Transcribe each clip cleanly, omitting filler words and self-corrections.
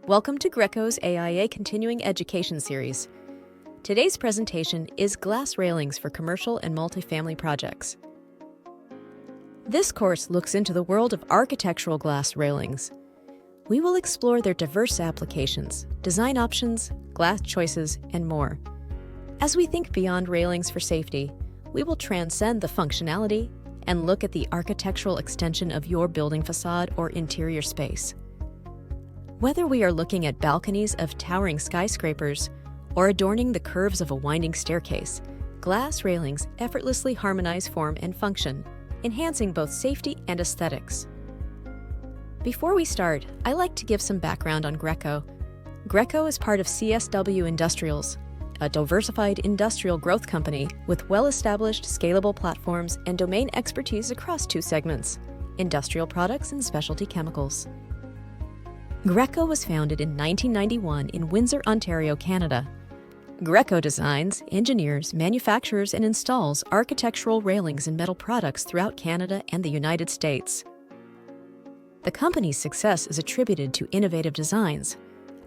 Welcome to GRECO's AIA Continuing Education series. Today's presentation is Glass Railings for Commercial and Multifamily Projects. This course looks into the world of architectural glass railings. We will explore their diverse applications, design options, glass choices, and more. As we think beyond railings for safety, we will transcend the functionality and look at the architectural extension of your building facade or interior space. Whether we are looking at balconies of towering skyscrapers or adorning the curves of a winding staircase, glass railings effortlessly harmonize form and function, enhancing both safety and aesthetics. Before we start, I like to give some background on GRECO. GRECO is part of CSW Industrials, a diversified industrial growth company with well-established scalable platforms and domain expertise across two segments: industrial products and specialty chemicals. GRECO was founded in 1991 in Windsor, Ontario, Canada. GRECO designs, engineers, manufactures, and installs architectural railings and metal products throughout Canada and the United States. The company's success is attributed to innovative designs,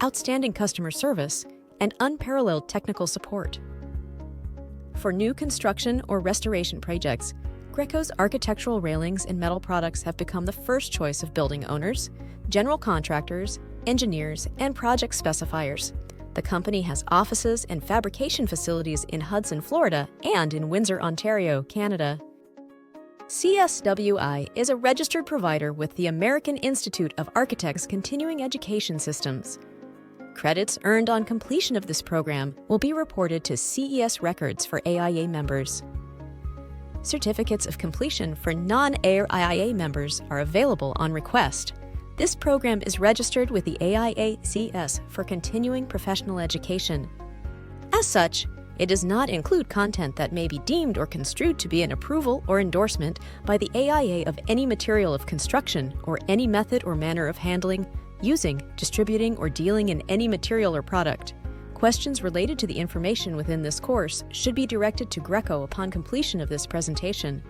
outstanding customer service, and unparalleled technical support. For new construction or restoration projects, GRECO's architectural railings and metal products have become the first choice of building owners, general contractors, engineers, and project specifiers. The company has offices and fabrication facilities in Hudson, Florida, and in Windsor, Ontario, Canada. CSWI is a registered provider with the American Institute of Architects Continuing Education Systems. Credits earned on completion of this program will be reported to CES records for AIA members. Certificates of completion for non-AIA members are available on request. This program is registered with the AIA CES for continuing professional education. As such, it does not include content that may be deemed or construed to be an approval or endorsement by the AIA of any material of construction or any method or manner of handling, using, distributing, or dealing in any material or product. Questions related to the information within this course should be directed to GRECO upon completion of this presentation.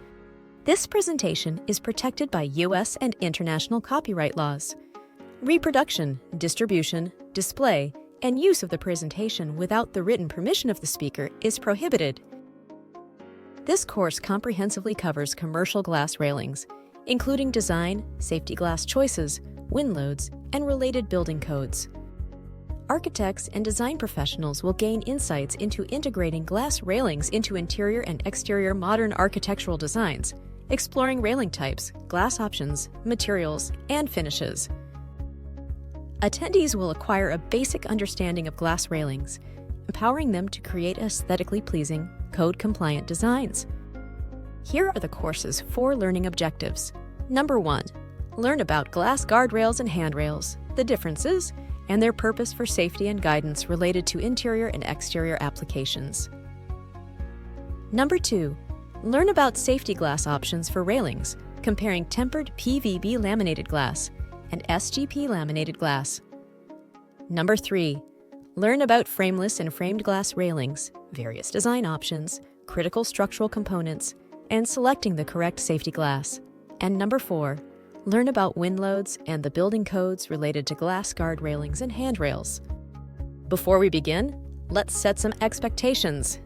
This presentation is protected by U.S. and international copyright laws. Reproduction, distribution, display, and use of the presentation without the written permission of the speaker is prohibited. This course comprehensively covers commercial glass railings, including design, safety glass choices, wind loads, and related building codes. Architects and design professionals will gain insights into integrating glass railings into interior and exterior modern architectural designs, exploring railing types, glass options, materials, and finishes. Attendees will acquire a basic understanding of glass railings, empowering them to create aesthetically pleasing, code-compliant designs. Here are the course's 4 learning objectives. Number 1. Learn about glass guardrails and handrails, the differences, and their purpose for safety and guidance related to interior and exterior applications. Number 2. Learn about safety glass options for railings, comparing tempered PVB laminated glass and SGP laminated glass. Number 3. Learn about frameless and framed glass railings, various design options, critical structural components, and selecting the correct safety glass. And number 4. Learn about wind loads and the building codes related to glass guard railings and handrails. Before we begin, let's set some expectations.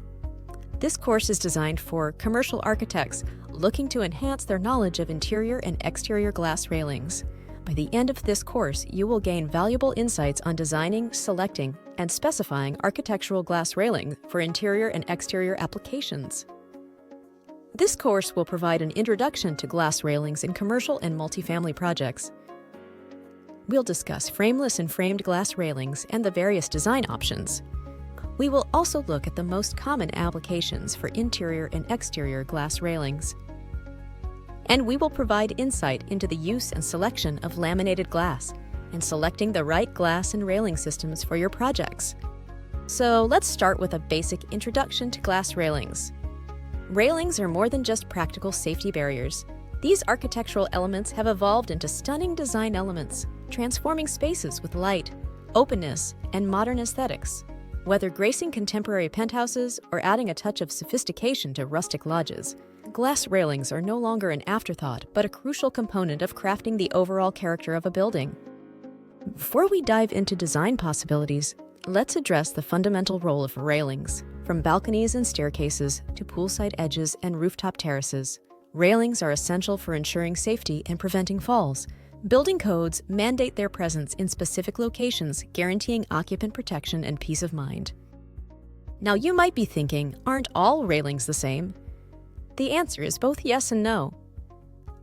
This course is designed for commercial architects looking to enhance their knowledge of interior and exterior glass railings. By the end of this course, you will gain valuable insights on designing, selecting, and specifying architectural glass railing for interior and exterior applications. This course will provide an introduction to glass railings in commercial and multifamily projects. We'll discuss frameless and framed glass railings and the various design options. We will also look at the most common applications for interior and exterior glass railings. And we will provide insight into the use and selection of laminated glass and selecting the right glass and railing systems for your projects. So let's start with a basic introduction to glass railings. Railings are more than just practical safety barriers. These architectural elements have evolved into stunning design elements, transforming spaces with light, openness, and modern aesthetics. Whether gracing contemporary penthouses or adding a touch of sophistication to rustic lodges, glass railings are no longer an afterthought but a crucial component of crafting the overall character of a building. Before we dive into design possibilities, let's address the fundamental role of railings. From balconies and staircases to poolside edges and rooftop terraces, railings are essential for ensuring safety and preventing falls. Building codes mandate their presence in specific locations, guaranteeing occupant protection and peace of mind. Now you might be thinking, aren't all railings the same? The answer is both yes and no.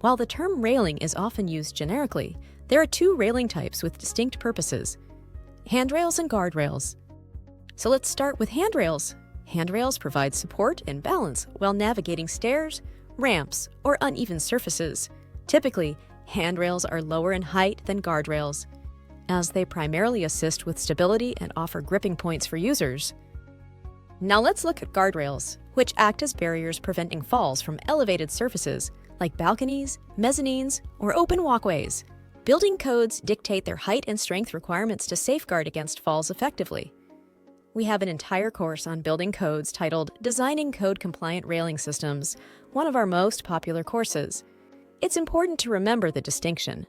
While the term railing is often used generically, there are two railing types with distinct purposes: handrails and guardrails. So let's start with handrails. Handrails provide support and balance while navigating stairs, ramps, or uneven surfaces. Typically, handrails are lower in height than guardrails, as they primarily assist with stability and offer gripping points for users. Now let's look at guardrails, which act as barriers preventing falls from elevated surfaces like balconies, mezzanines, or open walkways. Building codes dictate their height and strength requirements to safeguard against falls effectively. We have an entire course on building codes titled Designing Code-Compliant Railing Systems, one of our most popular courses. It's important to remember the distinction.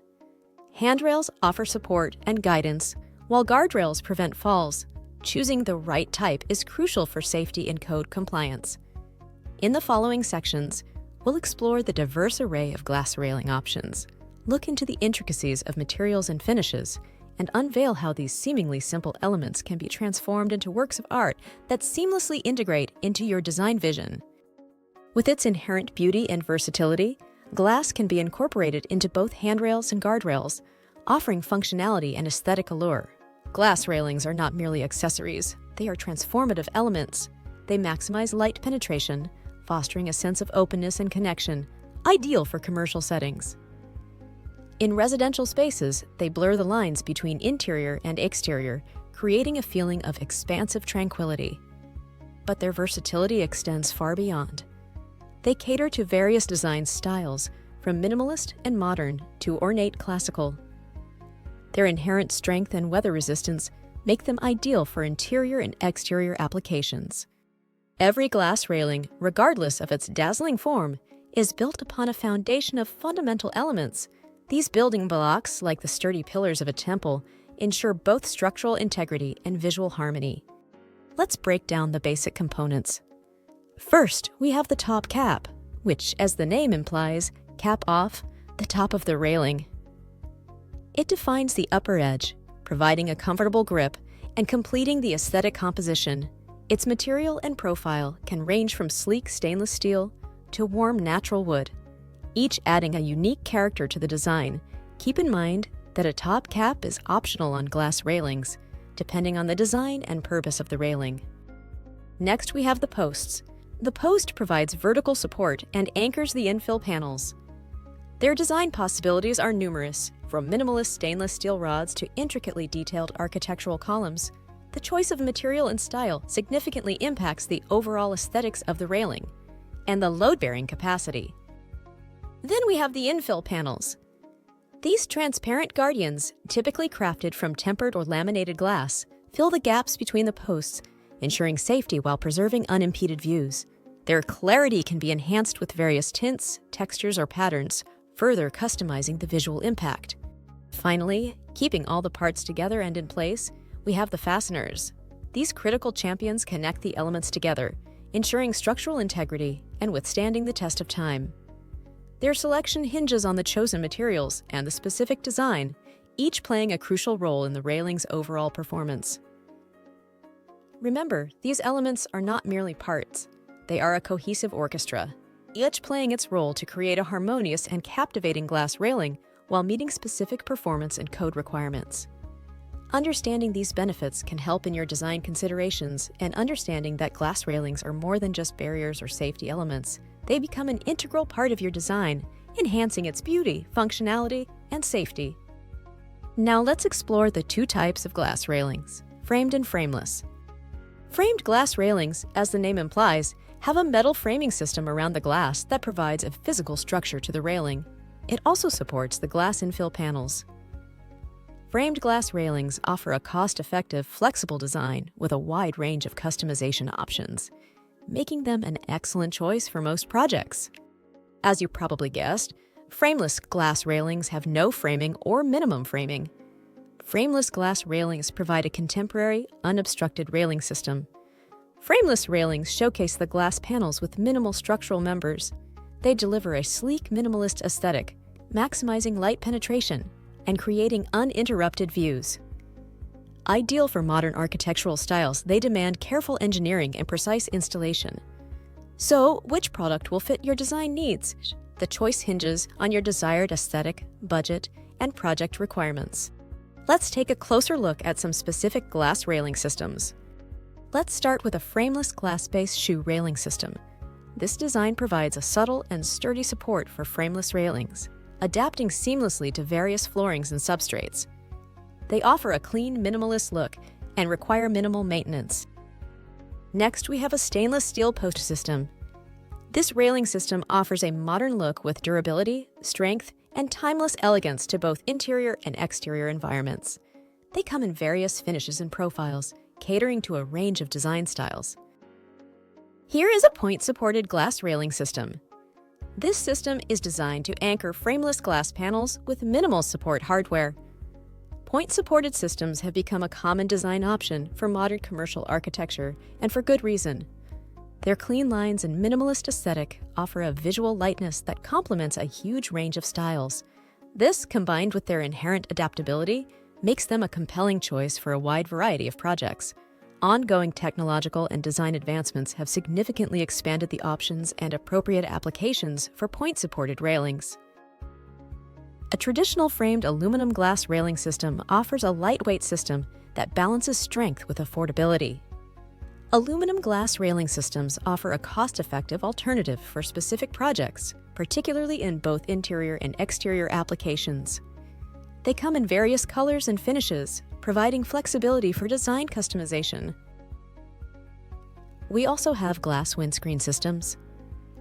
Handrails offer support and guidance, while guardrails prevent falls. Choosing the right type is crucial for safety and code compliance. In the following sections, we'll explore the diverse array of glass railing options, look into the intricacies of materials and finishes, and unveil how these seemingly simple elements can be transformed into works of art that seamlessly integrate into your design vision. With its inherent beauty and versatility, glass can be incorporated into both handrails and guardrails, offering functionality and aesthetic allure. Glass railings are not merely accessories, they are transformative elements. They maximize light penetration, fostering a sense of openness and connection, ideal for commercial settings. In residential spaces, they blur the lines between interior and exterior, creating a feeling of expansive tranquility. But their versatility extends far beyond. They cater to various design styles, from minimalist and modern to ornate classical. Their inherent strength and weather resistance make them ideal for interior and exterior applications. Every glass railing, regardless of its dazzling form, is built upon a foundation of fundamental elements. These building blocks, like the sturdy pillars of a temple, ensure both structural integrity and visual harmony. Let's break down the basic components. First, we have the top cap, which, as the name implies, cap off the top of the railing. It defines the upper edge, providing a comfortable grip and completing the aesthetic composition. Its material and profile can range from sleek stainless steel to warm natural wood, each adding a unique character to the design. Keep in mind that a top cap is optional on glass railings, depending on the design and purpose of the railing. Next, we have the posts. The post provides vertical support and anchors the infill panels. Their design possibilities are numerous, from minimalist stainless steel rods to intricately detailed architectural columns. The choice of material and style significantly impacts the overall aesthetics of the railing and the load-bearing capacity. Then we have the infill panels. These transparent guardians, typically crafted from tempered or laminated glass, fill the gaps between the posts, ensuring safety while preserving unimpeded views. Their clarity can be enhanced with various tints, textures, or patterns, further customizing the visual impact. Finally, keeping all the parts together and in place, we have the fasteners. These critical champions connect the elements together, ensuring structural integrity and withstanding the test of time. Their selection hinges on the chosen materials and the specific design, each playing a crucial role in the railing's overall performance. Remember, these elements are not merely parts. They are a cohesive orchestra, each playing its role to create a harmonious and captivating glass railing while meeting specific performance and code requirements. Understanding these benefits can help in your design considerations, and understanding that glass railings are more than just barriers or safety elements. They become an integral part of your design, enhancing its beauty, functionality, and safety. Now let's explore the two types of glass railings, framed and frameless. Framed glass railings, as the name implies, have a metal framing system around the glass that provides a physical structure to the railing. It also supports the glass infill panels. Framed glass railings offer a cost-effective, flexible design with a wide range of customization options, making them an excellent choice for most projects. As you probably guessed, frameless glass railings have no framing or minimum framing. Frameless glass railings provide a contemporary, unobstructed railing system. Frameless railings showcase the glass panels with minimal structural members. They deliver a sleek, minimalist aesthetic, maximizing light penetration and creating uninterrupted views. Ideal for modern architectural styles, they demand careful engineering and precise installation. So, which product will fit your design needs? The choice hinges on your desired aesthetic, budget, and project requirements. Let's take a closer look at some specific glass railing systems. Let's start with a frameless glass-based shoe railing system. This design provides a subtle and sturdy support for frameless railings, adapting seamlessly to various floorings and substrates. They offer a clean, minimalist look and require minimal maintenance. Next, we have a stainless steel post system. This railing system offers a modern look with durability, strength, and timeless elegance to both interior and exterior environments. They come in various finishes and profiles, catering to a range of design styles. Here is a point-supported glass railing system. This system is designed to anchor frameless glass panels with minimal support hardware. Point-supported systems have become a common design option for modern commercial architecture, and for good reason. Their clean lines and minimalist aesthetic offer a visual lightness that complements a huge range of styles. This, combined with their inherent adaptability, makes them a compelling choice for a wide variety of projects. Ongoing technological and design advancements have significantly expanded the options and appropriate applications for point-supported railings. A traditional framed aluminum glass railing system offers a lightweight system that balances strength with affordability. Aluminum glass railing systems offer a cost-effective alternative for specific projects, particularly in both interior and exterior applications. They come in various colors and finishes, providing flexibility for design customization. We also have glass windscreen systems.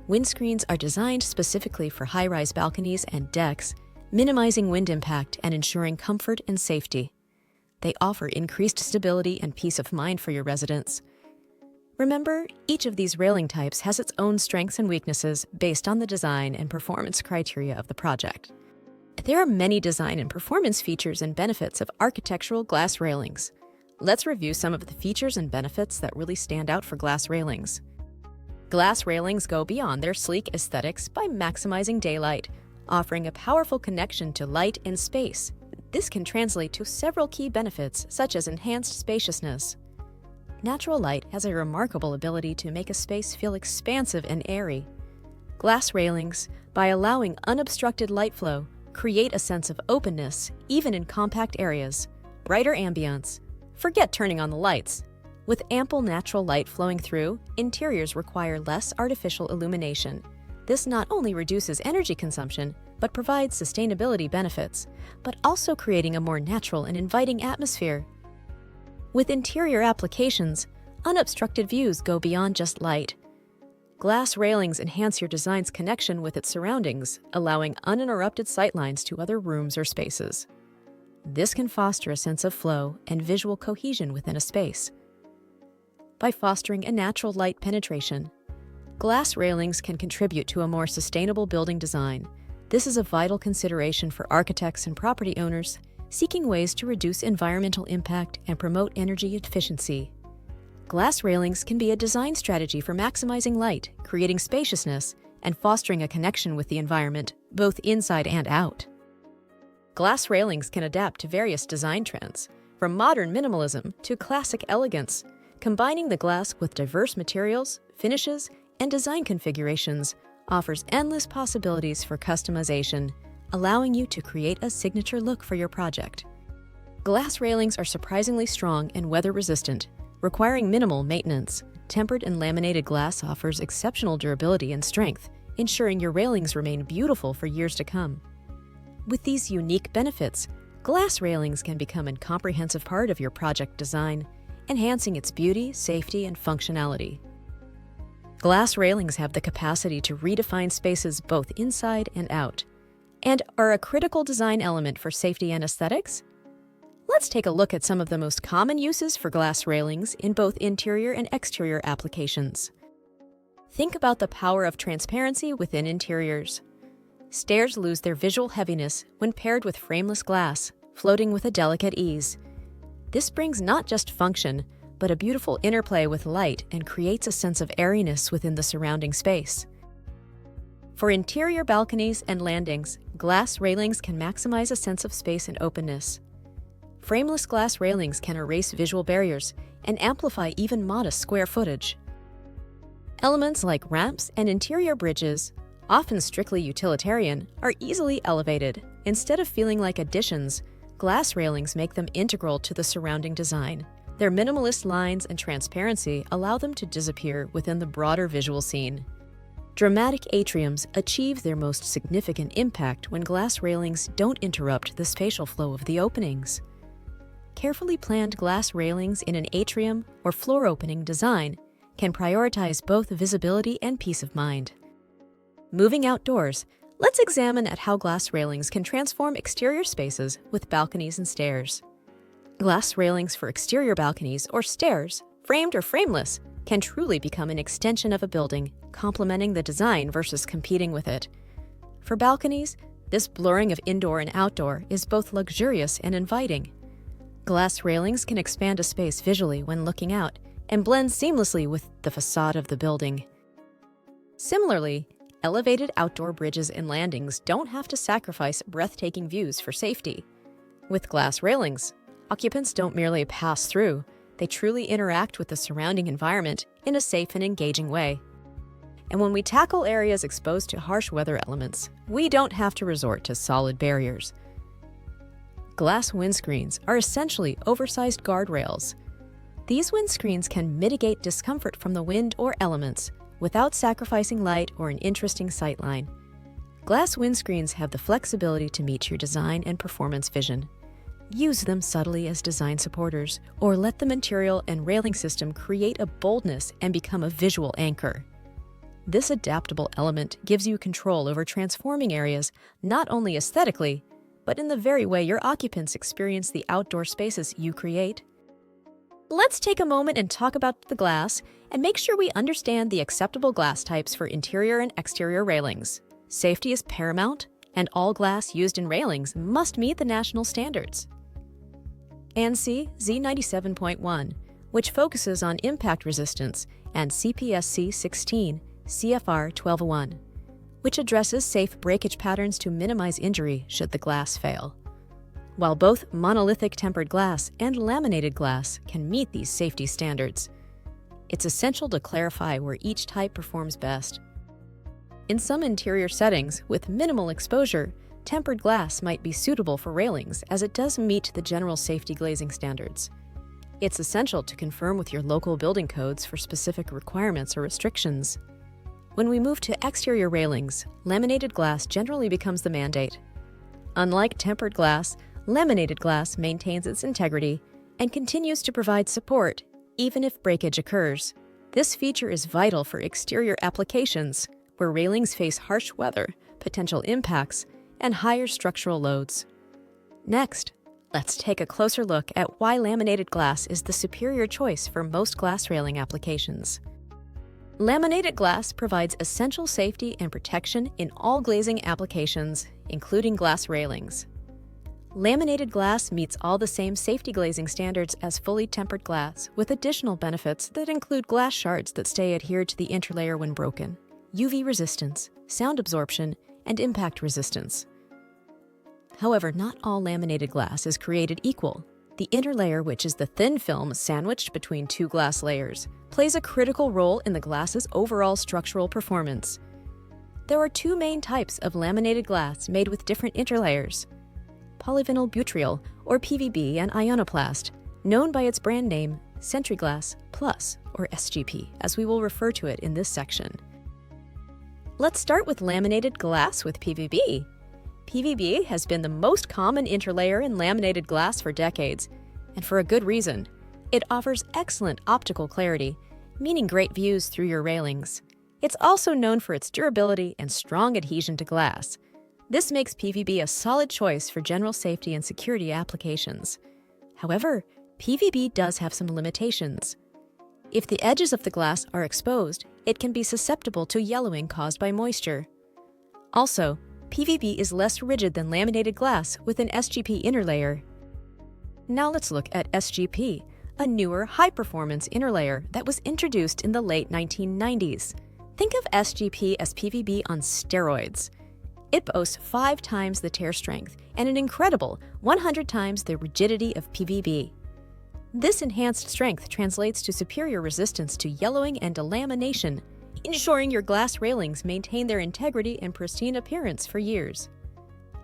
Windscreens are designed specifically for high-rise balconies and decks, minimizing wind impact and ensuring comfort and safety. They offer increased stability and peace of mind for your residents. Remember, each of these railing types has its own strengths and weaknesses based on the design and performance criteria of the project. There are many design and performance features and benefits of architectural glass railings. Let's review some of the features and benefits that really stand out for glass railings. Glass railings go beyond their sleek aesthetics by maximizing daylight, offering a powerful connection to light and space. This can translate to several key benefits, such as enhanced spaciousness. Natural light has a remarkable ability to make a space feel expansive and airy. Glass railings, by allowing unobstructed light flow, create a sense of openness, even in compact areas. Brighter ambience. Forget turning on the lights. With ample natural light flowing through, interiors require less artificial illumination. This not only reduces energy consumption, but provides sustainability benefits, but also creating a more natural and inviting atmosphere. With interior applications, unobstructed views go beyond just light. Glass railings enhance your design's connection with its surroundings, allowing uninterrupted sightlines to other rooms or spaces. This can foster a sense of flow and visual cohesion within a space. By fostering a natural light penetration, glass railings can contribute to a more sustainable building design. This is a vital consideration for architects and property owners seeking ways to reduce environmental impact and promote energy efficiency. Glass railings can be a design strategy for maximizing light, creating spaciousness, and fostering a connection with the environment, both inside and out. Glass railings can adapt to various design trends, from modern minimalism to classic elegance. Combining the glass with diverse materials, finishes, and design configurations offers endless possibilities for customization, allowing you to create a signature look for your project. Glass railings are surprisingly strong and weather-resistant, requiring minimal maintenance. Tempered and laminated glass offers exceptional durability and strength, ensuring your railings remain beautiful for years to come. With these unique benefits, glass railings can become a comprehensive part of your project design, enhancing its beauty, safety, and functionality. Glass railings have the capacity to redefine spaces both inside and out, and are a critical design element for safety and aesthetics. Let's take a look at some of the most common uses for glass railings in both interior and exterior applications. Think about the power of transparency within interiors. Stairs lose their visual heaviness when paired with frameless glass, floating with a delicate ease. This brings not just function, but a beautiful interplay with light and creates a sense of airiness within the surrounding space. For interior balconies and landings, glass railings can maximize a sense of space and openness. Frameless glass railings can erase visual barriers and amplify even modest square footage. Elements like ramps and interior bridges, often strictly utilitarian, are easily elevated. Instead of feeling like additions, glass railings make them integral to the surrounding design. Their minimalist lines and transparency allow them to disappear within the broader visual scene. Dramatic atriums achieve their most significant impact when glass railings don't interrupt the spatial flow of the openings. Carefully planned glass railings in an atrium or floor opening design can prioritize both visibility and peace of mind. Moving outdoors, let's examine at how glass railings can transform exterior spaces with balconies and stairs. Glass railings for exterior balconies or stairs, framed or frameless, can truly become an extension of a building, complementing the design versus competing with it. For balconies, this blurring of indoor and outdoor is both luxurious and inviting. Glass railings can expand a space visually when looking out and blend seamlessly with the facade of the building. Similarly, elevated outdoor bridges and landings don't have to sacrifice breathtaking views for safety. With glass railings, occupants don't merely pass through, they truly interact with the surrounding environment in a safe and engaging way. And when we tackle areas exposed to harsh weather elements, we don't have to resort to solid barriers. Glass windscreens are essentially oversized guardrails. These windscreens can mitigate discomfort from the wind or elements without sacrificing light or an interesting sightline. Glass windscreens have the flexibility to meet your design and performance vision. Use them subtly as design supporters, or let the material and railing system create a boldness and become a visual anchor. This adaptable element gives you control over transforming areas not only aesthetically, but in the very way your occupants experience the outdoor spaces you create. Let's take a moment and talk about the glass and make sure we understand the acceptable glass types for interior and exterior railings. Safety is paramount, and all glass used in railings must meet the national standards. ANSI Z97.1, which focuses on impact resistance, and CPSC 16, CFR 1201, which addresses safe breakage patterns to minimize injury should the glass fail. While both monolithic tempered glass and laminated glass can meet these safety standards, it's essential to clarify where each type performs best. In some interior settings with minimal exposure, tempered glass might be suitable for railings as it does meet the general safety glazing standards. It's essential to confirm with your local building codes for specific requirements or restrictions. When we move to exterior railings, laminated glass generally becomes the mandate. Unlike tempered glass, laminated glass maintains its integrity and continues to provide support even if breakage occurs. This feature is vital for exterior applications where railings face harsh weather, potential impacts, and higher structural loads. Next, let's take a closer look at why laminated glass is the superior choice for most glass railing applications. Laminated glass provides essential safety and protection in all glazing applications, including glass railings. Laminated glass meets all the same safety glazing standards as fully tempered glass, with additional benefits that include glass shards that stay adhered to the interlayer when broken, UV resistance, sound absorption, and impact resistance. However, not all laminated glass is created equal. The interlayer, which is the thin film sandwiched between two glass layers, plays a critical role in the glass's overall structural performance. There are two main types of laminated glass made with different interlayers: polyvinyl butyryl, or PVB, and ionoplast, known by its brand name Centriglass Plus, or SGP, as we will refer to it in this section. Let's start with laminated glass with PVB. PVB has been the most common interlayer in laminated glass for decades, and for a good reason. It offers excellent optical clarity, meaning great views through your railings. It's also known for its durability and strong adhesion to glass. This makes PVB a solid choice for general safety and security applications. However, PVB does have some limitations. If the edges of the glass are exposed, it can be susceptible to yellowing caused by moisture. Also, PVB is less rigid than laminated glass with an SGP inner layer. Now let's look at SGP, a newer, high-performance inner layer that was introduced in the late 1990s. Think of SGP as PVB on steroids. It boasts 5 times the tear strength and an incredible 100 times the rigidity of PVB. This enhanced strength translates to superior resistance to yellowing and delamination, ensuring your glass railings maintain their integrity and pristine appearance for years.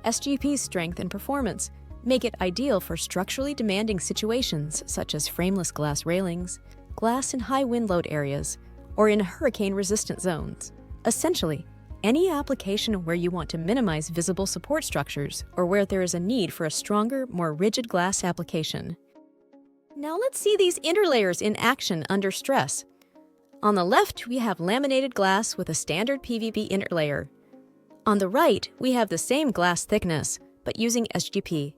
SGP's strength and performance make it ideal for structurally demanding situations such as frameless glass railings, glass in high wind load areas, or in hurricane-resistant zones. Essentially, any application where you want to minimize visible support structures or where there is a need for a stronger, more rigid glass application. Now let's see these interlayers in action under stress. On the left, we have laminated glass with a standard PVB interlayer. On the right, we have the same glass thickness, but using SGP.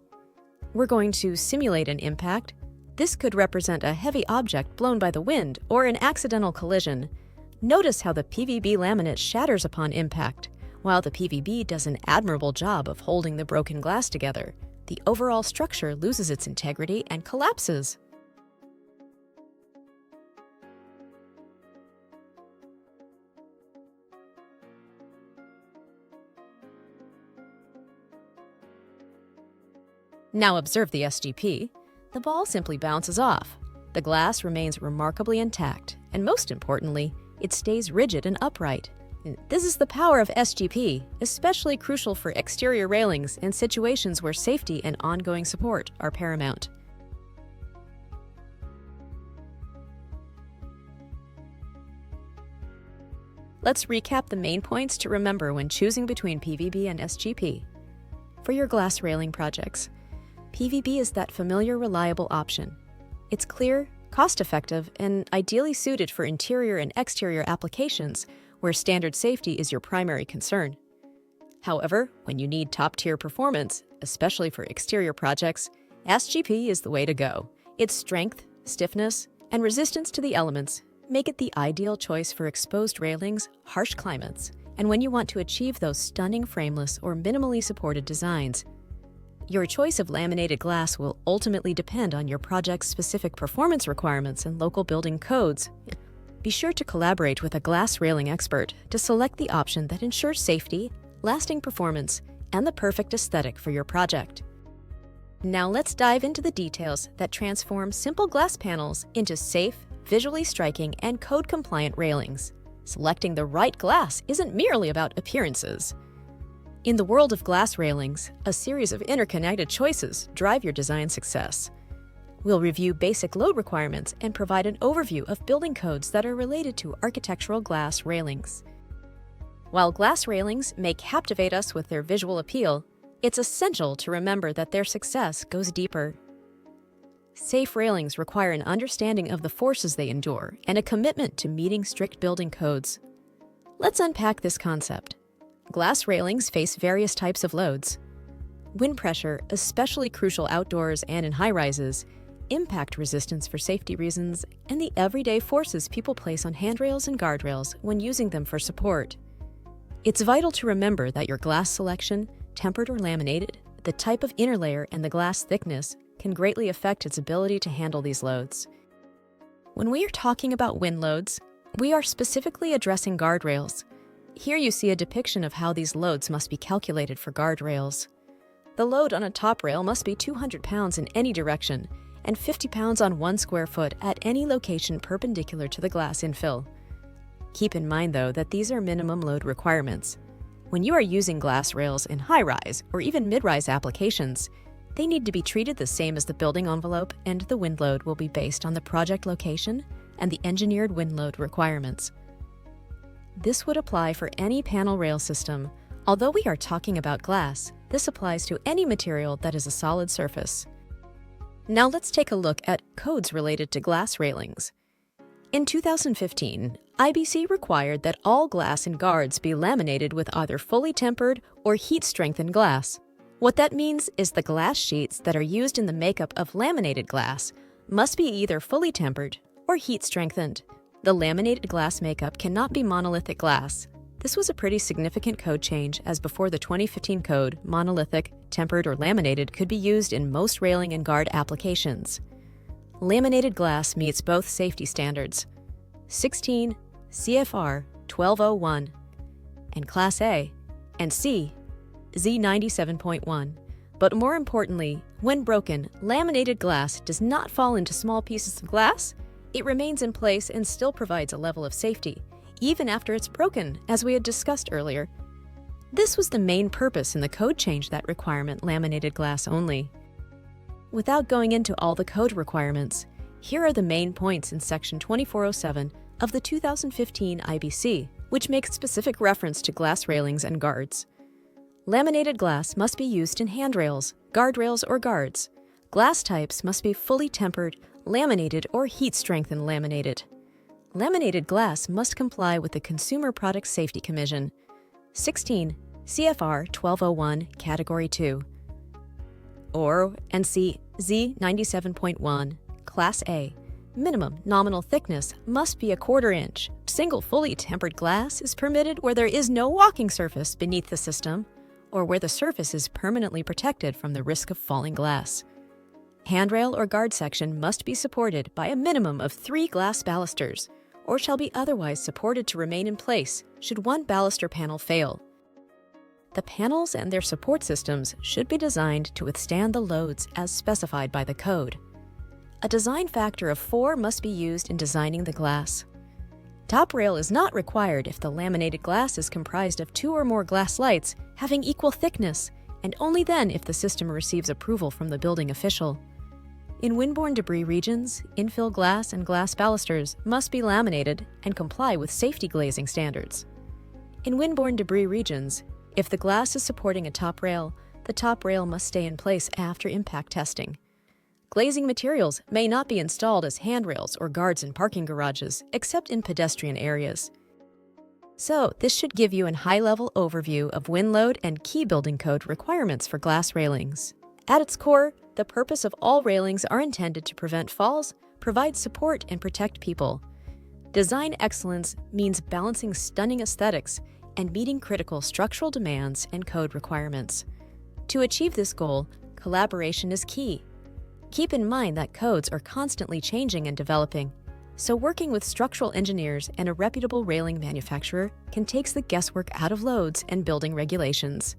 We're going to simulate an impact. This could represent a heavy object blown by the wind or an accidental collision. Notice how the PVB laminate shatters upon impact. While the PVB does an admirable job of holding the broken glass together, the overall structure loses its integrity and collapses. Now observe the SGP. The ball simply bounces off. The glass remains remarkably intact, and most importantly, it stays rigid and upright. This is the power of SGP, especially crucial for exterior railings and situations where safety and ongoing support are paramount. Let's recap the main points to remember when choosing between PVB and SGP. For your glass railing projects, PVB is that familiar, reliable option. It's clear, cost-effective, and ideally suited for interior and exterior applications where standard safety is your primary concern. However, when you need top-tier performance, especially for exterior projects, SGP is the way to go. Its strength, stiffness, and resistance to the elements make it the ideal choice for exposed railings, harsh climates, and when you want to achieve those stunning frameless or minimally supported designs. Your choice of laminated glass will ultimately depend on your project's specific performance requirements and local building codes. Be sure to collaborate with a glass railing expert to select the option that ensures safety, lasting performance, and the perfect aesthetic for your project. Now let's dive into the details that transform simple glass panels into safe, visually striking, and code-compliant railings. Selecting the right glass isn't merely about appearances. In the world of glass railings, a series of interconnected choices drive your design success. We'll review basic load requirements and provide an overview of building codes that are related to architectural glass railings. While glass railings may captivate us with their visual appeal, it's essential to remember that their success goes deeper. Safe railings require an understanding of the forces they endure and a commitment to meeting strict building codes. Let's unpack this concept. Glass railings face various types of loads. Wind pressure, especially crucial outdoors and in high-rises, impact resistance for safety reasons, and the everyday forces people place on handrails and guardrails when using them for support. It's vital to remember that your glass selection, tempered or laminated, the type of interlayer, and the glass thickness can greatly affect its ability to handle these loads. When we are talking about wind loads, we are specifically addressing guardrails. Here you see a depiction of how these loads must be calculated for guardrails. The load on a top rail must be 200 pounds in any direction and 50 pounds on 1 square foot at any location perpendicular to the glass infill. Keep in mind, though, that these are minimum load requirements. When you are using glass rails in high-rise or even mid-rise applications, they need to be treated the same as the building envelope, and the wind load will be based on the project location and the engineered wind load requirements. This would apply for any panel rail system. Although we are talking about glass, this applies to any material that is a solid surface. Now let's take a look at codes related to glass railings. In 2015, IBC required that all glass and guards be laminated with either fully tempered or heat-strengthened glass. What that means is the glass sheets that are used in the makeup of laminated glass must be either fully tempered or heat-strengthened. The laminated glass makeup cannot be monolithic glass. This was a pretty significant code change, as before the 2015 code, monolithic, tempered, or laminated could be used in most railing and guard applications. Laminated glass meets both safety standards, 16 CFR 1201, and Class A and C Z97.1. But more importantly, when broken, laminated glass does not fall into small pieces of glass. It remains in place and still provides a level of safety, even after it's broken, as we had discussed earlier. This was the main purpose in the code change that requirement laminated glass only. Without going into all the code requirements, here are the main points in Section 2407 of the 2015 IBC, which makes specific reference to glass railings and guards. Laminated glass must be used in handrails, guardrails, or guards. Glass types must be fully tempered, laminated, or heat-strengthened laminated. Laminated glass must comply with the Consumer Product Safety Commission, 16 CFR 1201, Category 2, or NC Z97.1, Class A. Minimum nominal thickness must be 1/4 inch. Single fully tempered glass is permitted where there is no walking surface beneath the system, or where the surface is permanently protected from the risk of falling glass. Handrail or guard section must be supported by a minimum of 3 glass balusters, or shall be otherwise supported to remain in place should one baluster panel fail. The panels and their support systems should be designed to withstand the loads as specified by the code. A design factor of 4 must be used in designing the glass. Top rail is not required if the laminated glass is comprised of 2 or more glass lights having equal thickness, and only then if the system receives approval from the building official. In windborne debris regions, infill glass and glass balusters must be laminated and comply with safety glazing standards. In windborne debris regions, if the glass is supporting a top rail, the top rail must stay in place after impact testing. Glazing materials may not be installed as handrails or guards in parking garages, except in pedestrian areas. So, this should give you a high-level overview of wind load and key building code requirements for glass railings. At its core, the purpose of all railings are intended to prevent falls, provide support, and protect people. Design excellence means balancing stunning aesthetics and meeting critical structural demands and code requirements. To achieve this goal, collaboration is key. Keep in mind that codes are constantly changing and developing, so working with structural engineers and a reputable railing manufacturer can take the guesswork out of loads and building regulations.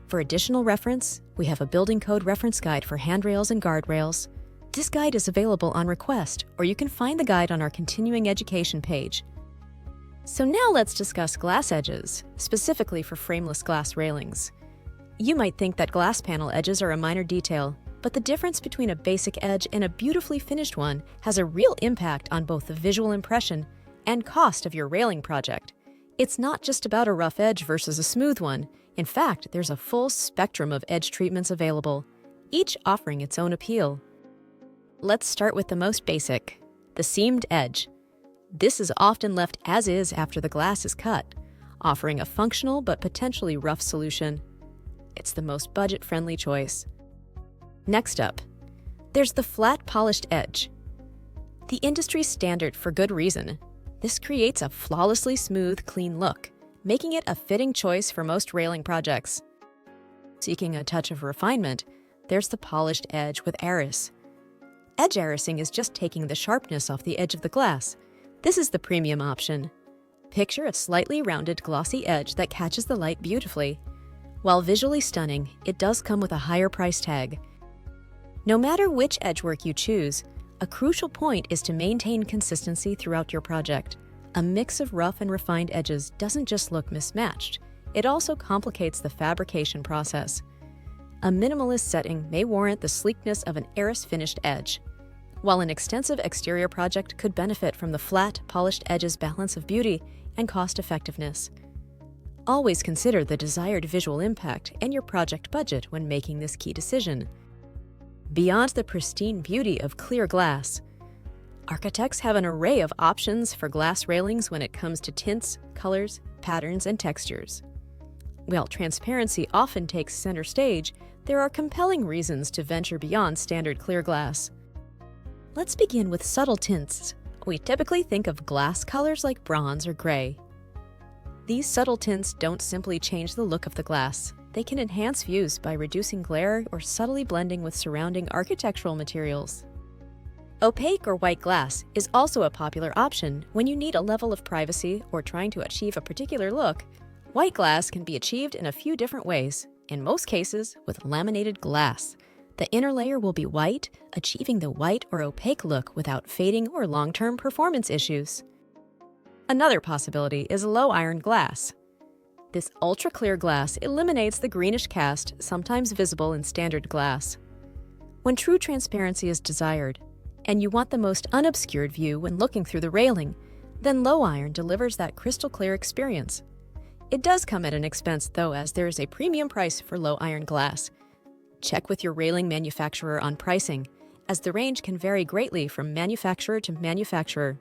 For additional reference, we have a building code reference guide for handrails and guardrails. This guide is available on request, or you can find the guide on our continuing education page. So now let's discuss glass edges, specifically for frameless glass railings. You might think that glass panel edges are a minor detail, but the difference between a basic edge and a beautifully finished one has a real impact on both the visual impression and cost of your railing project. It's not just about a rough edge versus a smooth one. In fact, there's a full spectrum of edge treatments available, each offering its own appeal. Let's start with the most basic, the seamed edge. This is often left as is after the glass is cut, offering a functional but potentially rough solution. It's the most budget-friendly choice. Next up, there's the flat polished edge. The industry standard for good reason. This creates a flawlessly smooth, clean look, making it a fitting choice for most railing projects. Seeking a touch of refinement, there's the polished edge with Arris. Edge Arrising is just taking the sharpness off the edge of the glass. This is the premium option. Picture a slightly rounded, glossy edge that catches the light beautifully. While visually stunning, it does come with a higher price tag. No matter which edgework you choose, a crucial point is to maintain consistency throughout your project. A mix of rough and refined edges doesn't just look mismatched, it also complicates the fabrication process. A minimalist setting may warrant the sleekness of an Arris-finished edge, while an extensive exterior project could benefit from the flat, polished edge's balance of beauty and cost-effectiveness. Always consider the desired visual impact and your project budget when making this key decision. Beyond the pristine beauty of clear glass, architects have an array of options for glass railings when it comes to tints, colors, patterns, and textures. While transparency often takes center stage, there are compelling reasons to venture beyond standard clear glass. Let's begin with subtle tints. We typically think of glass colors like bronze or gray. These subtle tints don't simply change the look of the glass. They can enhance views by reducing glare or subtly blending with surrounding architectural materials. Opaque or white glass is also a popular option when you need a level of privacy or trying to achieve a particular look. White glass can be achieved in a few different ways, in most cases with laminated glass. The inner layer will be white, achieving the white or opaque look without fading or long-term performance issues. Another possibility is low iron glass. This ultra-clear glass eliminates the greenish cast sometimes visible in standard glass. When true transparency is desired, and you want the most unobscured view when looking through the railing, then low iron delivers that crystal clear experience. It does come at an expense though, as there is a premium price for low iron glass. Check with your railing manufacturer on pricing, as the range can vary greatly from manufacturer to manufacturer.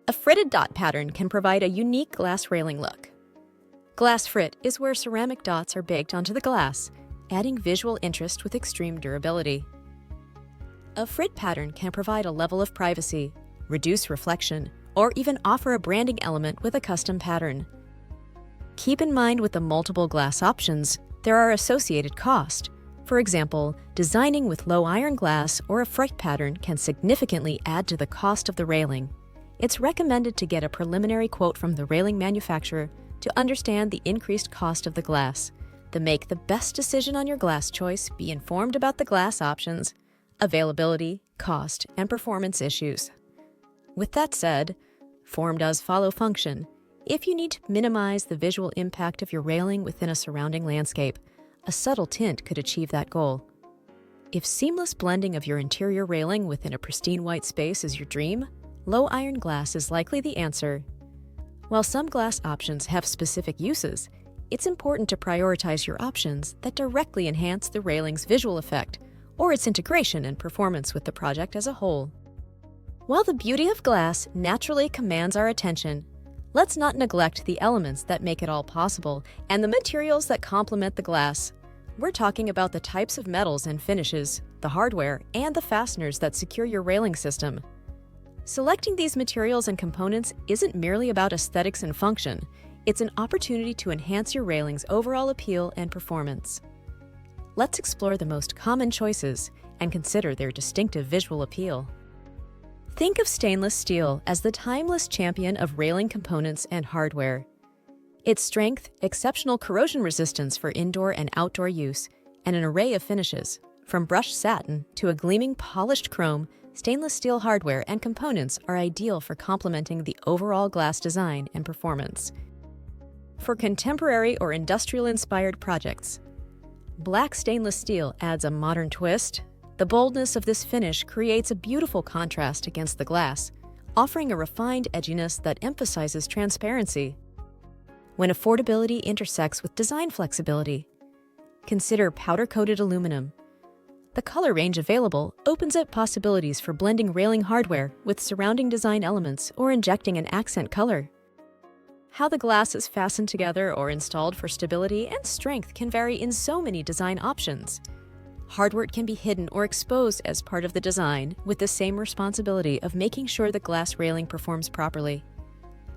A fritted dot pattern can provide a unique glass railing look. Glass frit is where ceramic dots are baked onto the glass, adding visual interest with extreme durability. A frit pattern can provide a level of privacy, reduce reflection, or even offer a branding element with a custom pattern. Keep in mind with the multiple glass options, there are associated costs. For example, designing with low iron glass or a frit pattern can significantly add to the cost of the railing. It's recommended to get a preliminary quote from the railing manufacturer to understand the increased cost of the glass. To make the best decision on your glass choice, be informed about the glass options, availability, cost, and performance issues. With that said, form does follow function. If you need to minimize the visual impact of your railing within a surrounding landscape, a subtle tint could achieve that goal. If seamless blending of your interior railing within a pristine white space is your dream, low iron glass is likely the answer. While some glass options have specific uses, it's important to prioritize your options that directly enhance the railing's visual effect or its integration and performance with the project as a whole. While the beauty of glass naturally commands our attention, let's not neglect the elements that make it all possible and the materials that complement the glass. We're talking about the types of metals and finishes, the hardware, and the fasteners that secure your railing system. Selecting these materials and components isn't merely about aesthetics and function. It's an opportunity to enhance your railing's overall appeal and performance. Let's explore the most common choices and consider their distinctive visual appeal. Think of stainless steel as the timeless champion of railing components and hardware. Its strength, exceptional corrosion resistance for indoor and outdoor use, and an array of finishes, from brushed satin to a gleaming polished chrome, stainless steel hardware and components are ideal for complementing the overall glass design and performance. For contemporary or industrial-inspired projects, black stainless steel adds a modern twist. The boldness of this finish creates a beautiful contrast against the glass, offering a refined edginess that emphasizes transparency. When affordability intersects with design flexibility, consider powder-coated aluminum. The color range available opens up possibilities for blending railing hardware with surrounding design elements or injecting an accent color. How the glass is fastened together or installed for stability and strength can vary in so many design options. Hardware can be hidden or exposed as part of the design, with the same responsibility of making sure the glass railing performs properly.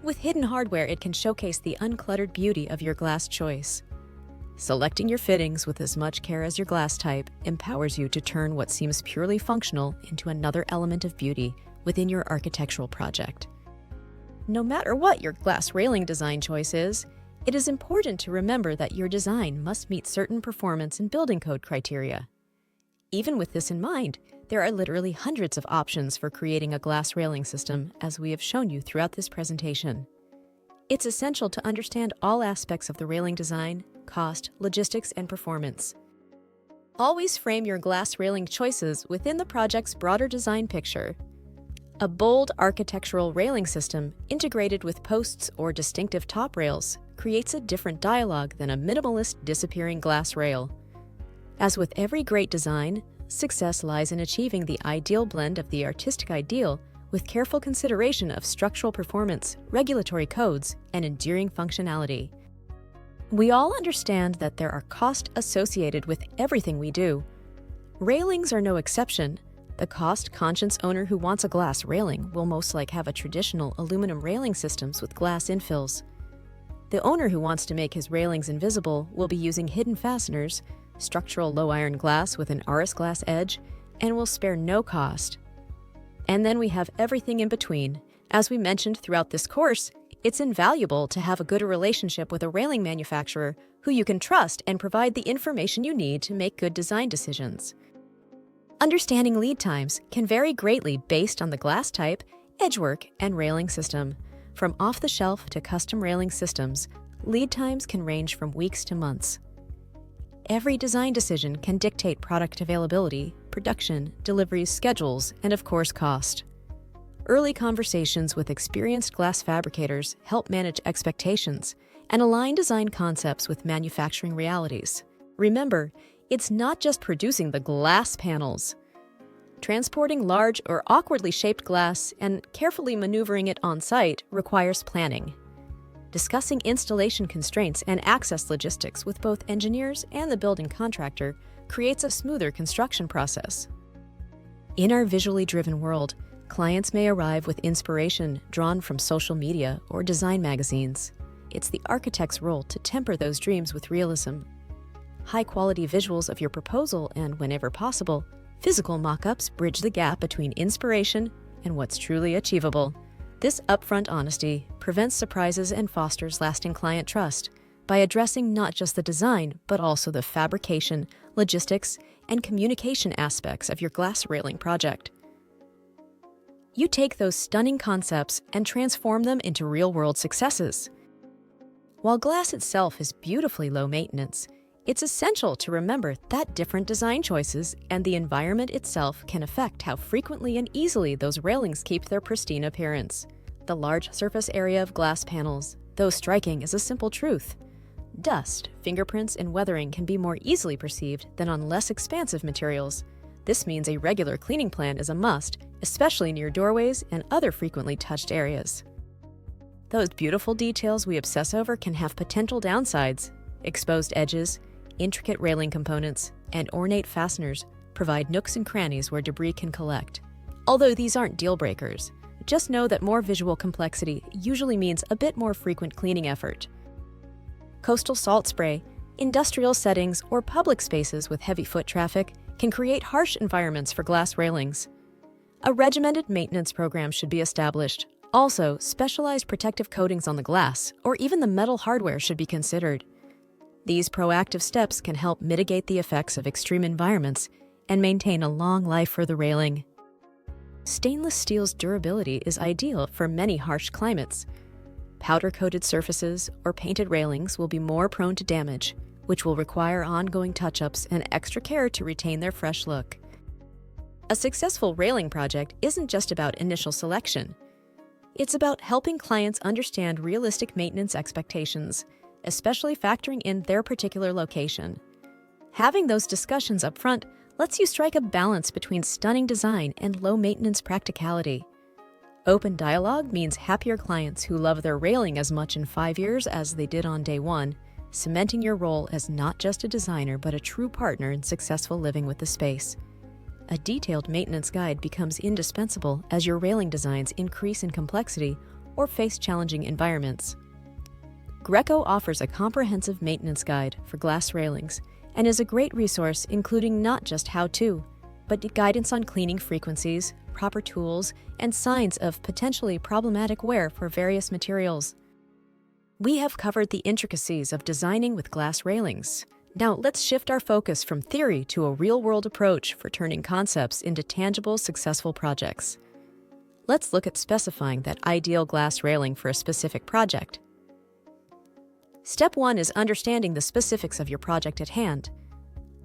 With hidden hardware, it can showcase the uncluttered beauty of your glass choice. Selecting your fittings with as much care as your glass type empowers you to turn what seems purely functional into another element of beauty within your architectural project. No matter what your glass railing design choice is, it is important to remember that your design must meet certain performance and building code criteria. Even with this in mind, there are literally hundreds of options for creating a glass railing system, as we have shown you throughout this presentation. It's essential to understand all aspects of the railing design, cost, logistics, and performance. Always frame your glass railing choices within the project's broader design picture. A bold architectural railing system integrated with posts or distinctive top rails creates a different dialogue than a minimalist disappearing glass rail. As with every great design, success lies in achieving the ideal blend of the artistic ideal with careful consideration of structural performance, regulatory codes, and enduring functionality. We all understand that there are costs associated with everything we do. Railings are no exception. The cost-conscious owner who wants a glass railing will most likely have a traditional aluminum railing systems with glass infills. The owner who wants to make his railings invisible will be using hidden fasteners, structural low iron glass with an RS glass edge, and will spare no cost. And then we have everything in between. As we mentioned throughout this course, it's invaluable to have a good relationship with a railing manufacturer who you can trust and provide the information you need to make good design decisions. Understanding lead times can vary greatly based on the glass type, edgework, and railing system. From off-the-shelf to custom railing systems, lead times can range from weeks to months. Every design decision can dictate product availability, production, delivery schedules, and of course cost. Early conversations with experienced glass fabricators help manage expectations and align design concepts with manufacturing realities. Remember, it's not just producing the glass panels. Transporting large or awkwardly shaped glass and carefully maneuvering it on site requires planning. Discussing installation constraints and access logistics with both engineers and the building contractor creates a smoother construction process. In our visually driven world, clients may arrive with inspiration drawn from social media or design magazines. It's the architect's role to temper those dreams with realism. High-quality visuals of your proposal and, whenever possible, physical mock-ups bridge the gap between inspiration and what's truly achievable. This upfront honesty prevents surprises and fosters lasting client trust by addressing not just the design, but also the fabrication, logistics, and communication aspects of your glass railing project. You take those stunning concepts and transform them into real-world successes. While glass itself is beautifully low maintenance, it's essential to remember that different design choices and the environment itself can affect how frequently and easily those railings keep their pristine appearance. The large surface area of glass panels, though striking, is a simple truth. Dust, fingerprints, and weathering can be more easily perceived than on less expansive materials. This means a regular cleaning plan is a must, especially near doorways and other frequently touched areas. Those beautiful details we obsess over can have potential downsides. Exposed edges, intricate railing components, and ornate fasteners provide nooks and crannies where debris can collect. Although these aren't deal breakers, just know that more visual complexity usually means a bit more frequent cleaning effort. Coastal salt spray, industrial settings, or public spaces with heavy foot traffic can create harsh environments for glass railings. A regimented maintenance program should be established. Also, specialized protective coatings on the glass or even the metal hardware should be considered. These proactive steps can help mitigate the effects of extreme environments and maintain a long life for the railing. Stainless steel's durability is ideal for many harsh climates. Powder-coated surfaces or painted railings will be more prone to damage, which will require ongoing touch-ups and extra care to retain their fresh look. A successful railing project isn't just about initial selection. It's about helping clients understand realistic maintenance expectations, especially factoring in their particular location. Having those discussions up front lets you strike a balance between stunning design and low-maintenance practicality. Open dialogue means happier clients who love their railing as much in 5 years as they did on day one, cementing your role as not just a designer but a true partner in successful living with the space. A detailed maintenance guide becomes indispensable as your railing designs increase in complexity or face challenging environments. GRECO offers a comprehensive maintenance guide for glass railings and is a great resource including not just how-to, but guidance on cleaning frequencies, proper tools, and signs of potentially problematic wear for various materials. We have covered the intricacies of designing with glass railings. Now let's shift our focus from theory to a real-world approach for turning concepts into tangible, successful projects. Let's look at specifying that ideal glass railing for a specific project. Step 1 is understanding the specifics of your project at hand.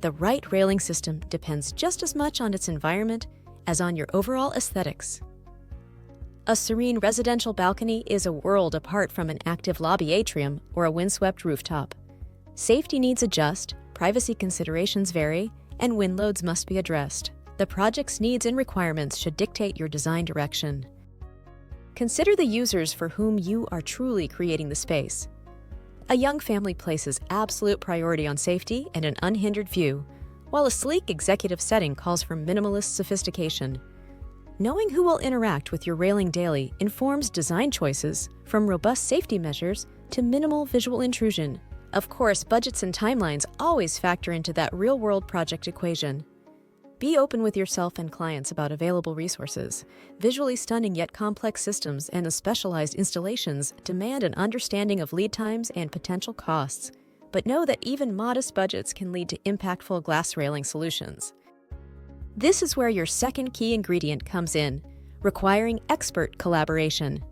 The right railing system depends just as much on its environment as on your overall aesthetics. A serene residential balcony is a world apart from an active lobby atrium or a windswept rooftop. Safety needs adjust, privacy considerations vary, and wind loads must be addressed. The project's needs and requirements should dictate your design direction. Consider the users for whom you are truly creating the space. A young family places absolute priority on safety and an unhindered view, while a sleek executive setting calls for minimalist sophistication. Knowing who will interact with your railing daily informs design choices, from robust safety measures to minimal visual intrusion. Of course, budgets and timelines always factor into that real-world project equation. Be open with yourself and clients about available resources. Visually stunning yet complex systems and specialized installations demand an understanding of lead times and potential costs. But know that even modest budgets can lead to impactful glass railing solutions. This is where your second key ingredient comes in, requiring expert collaboration.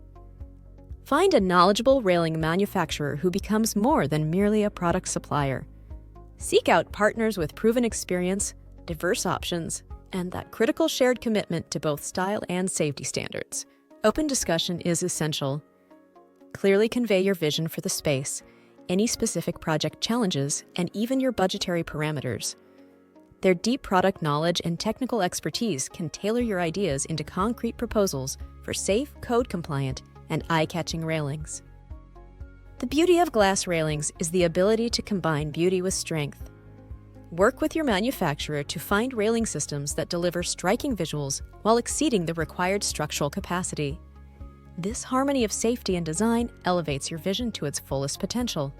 Find a knowledgeable railing manufacturer who becomes more than merely a product supplier. Seek out partners with proven experience, diverse options, and that critical shared commitment to both style and safety standards. Open discussion is essential. Clearly convey your vision for the space, any specific project challenges, and even your budgetary parameters. Their deep product knowledge and technical expertise can tailor your ideas into concrete proposals for safe, code-compliant, and eye-catching railings. The beauty of glass railings is the ability to combine beauty with strength. Work with your manufacturer to find railing systems that deliver striking visuals while exceeding the required structural capacity. This harmony of safety and design elevates your vision to its fullest potential.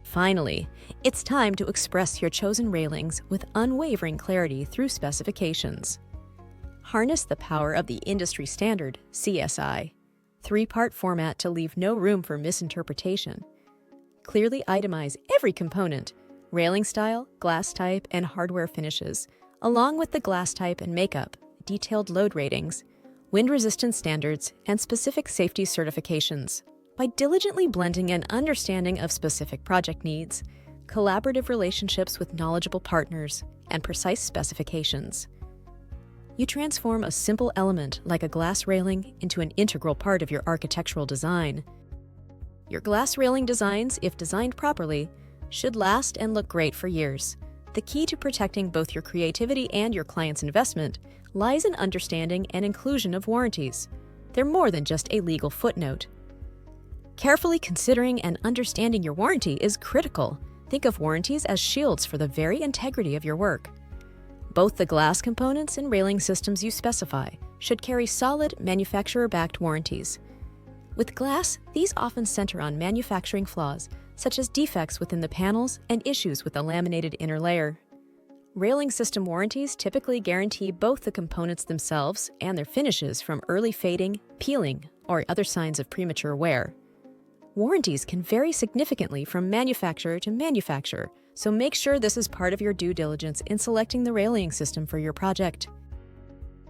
Finally, it's time to express your chosen railings with unwavering clarity through specifications. Harness the power of the industry standard, CSI, three-part format to leave no room for misinterpretation. Clearly itemize every component, railing style, glass type, and hardware finishes, along with the glass type and makeup, detailed load ratings, wind resistance standards, and specific safety certifications. By diligently blending an understanding of specific project needs, collaborative relationships with knowledgeable partners, and precise specifications, you transform a simple element like a glass railing into an integral part of your architectural design. Your glass railing designs, if designed properly, should last and look great for years. The key to protecting both your creativity and your client's investment lies in understanding and inclusion of warranties. They're more than just a legal footnote. Carefully considering and understanding your warranty is critical. Think of warranties as shields for the very integrity of your work. Both the glass components and railing systems you specify should carry solid, manufacturer-backed warranties. With glass, these often center on manufacturing flaws, such as defects within the panels and issues with the laminated inner layer. Railing system warranties typically guarantee both the components themselves and their finishes from early fading, peeling, or other signs of premature wear. Warranties can vary significantly from manufacturer to manufacturer, so make sure this is part of your due diligence in selecting the railing system for your project.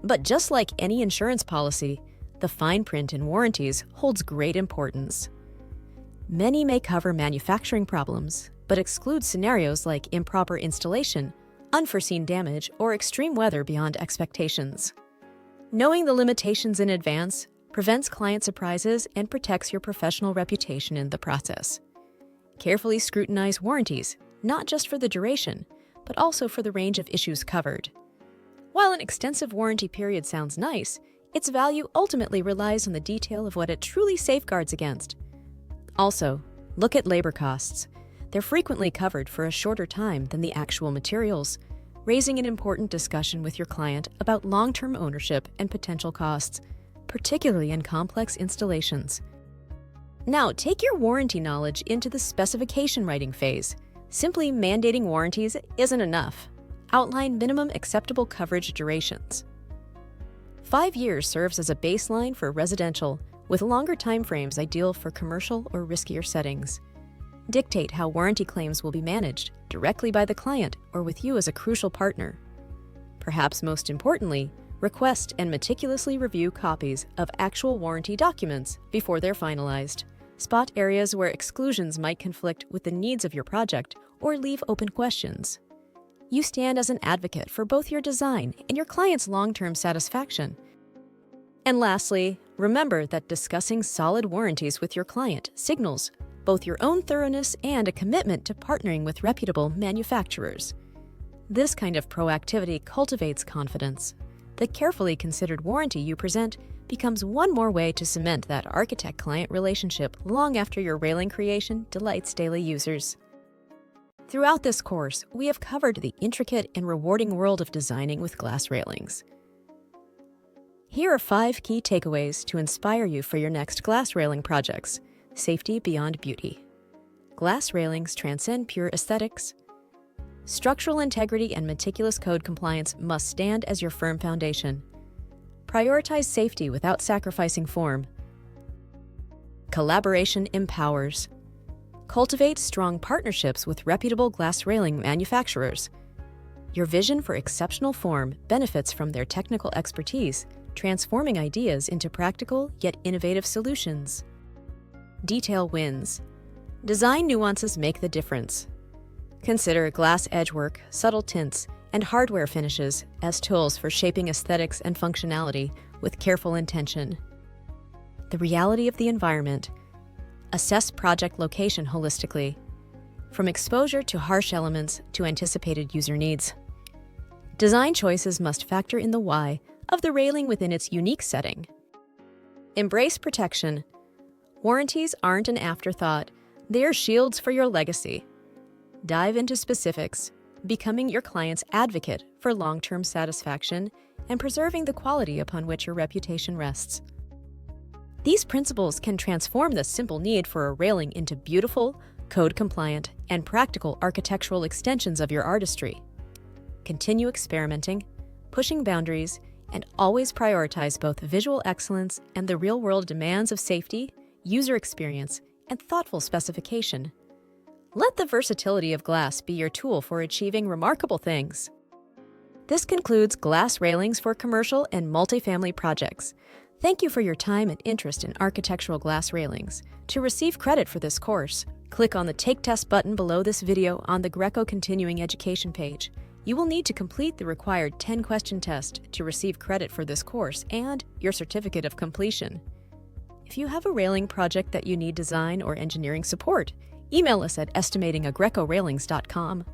But just like any insurance policy, the fine print in warranties holds great importance. Many may cover manufacturing problems, but exclude scenarios like improper installation, unforeseen damage, or extreme weather beyond expectations. Knowing the limitations in advance prevents client surprises and protects your professional reputation in the process. Carefully scrutinize warranties, not just for the duration, but also for the range of issues covered. While an extensive warranty period sounds nice, its value ultimately relies on the detail of what it truly safeguards against. Also, look at labor costs. They're frequently covered for a shorter time than the actual materials, raising an important discussion with your client about long-term ownership and potential costs, particularly in complex installations. Now, take your warranty knowledge into the specification writing phase. Simply mandating warranties isn't enough. Outline minimum acceptable coverage durations. 5 years serves as a baseline for residential, with longer timeframes ideal for commercial or riskier settings. Dictate how warranty claims will be managed, directly by the client or with you as a crucial partner. Perhaps most importantly, request and meticulously review copies of actual warranty documents before they're finalized. Spot areas where exclusions might conflict with the needs of your project or leave open questions. You stand as an advocate for both your design and your client's long-term satisfaction. And lastly, remember that discussing solid warranties with your client signals both your own thoroughness and a commitment to partnering with reputable manufacturers. This kind of proactivity cultivates confidence. The carefully considered warranty you present becomes one more way to cement that architect-client relationship long after your railing creation delights daily users. Throughout this course, we have covered the intricate and rewarding world of designing with glass railings. Here are 5 key takeaways to inspire you for your next glass railing projects. safety beyond beauty. Glass railings transcend pure aesthetics. Structural integrity and meticulous code compliance must stand as your firm foundation. Prioritize safety without sacrificing form. Collaboration empowers. Cultivate strong partnerships with reputable glass railing manufacturers. Your vision for exceptional form benefits from their technical expertise, transforming ideas into practical yet innovative solutions. Detail wins. Design nuances make the difference. Consider glass edgework, subtle tints, and hardware finishes as tools for shaping aesthetics and functionality with careful intention. The reality of the environment. Assess project location holistically, from exposure to harsh elements to anticipated user needs. Design choices must factor in the why of the railing within its unique setting. Embrace protection. Warranties aren't an afterthought, they are shields for your legacy. Dive into specifics, becoming your client's advocate for long-term satisfaction and preserving the quality upon which your reputation rests. These principles can transform the simple need for a railing into beautiful, code-compliant, and practical architectural extensions of your artistry. Continue experimenting, pushing boundaries, and always prioritize both visual excellence and the real-world demands of safety, user experience, and thoughtful specification. Let the versatility of glass be your tool for achieving remarkable things. This concludes glass railings for commercial and multifamily projects. Thank you for your time and interest in architectural glass railings. To receive credit for this course, click on the Take Test button below this video on the GRECO Continuing Education page. You will need to complete the required 10-question test to receive credit for this course and your certificate of completion. If you have a railing project that you need design or engineering support, email us at estimatingaGrecoRailings.com.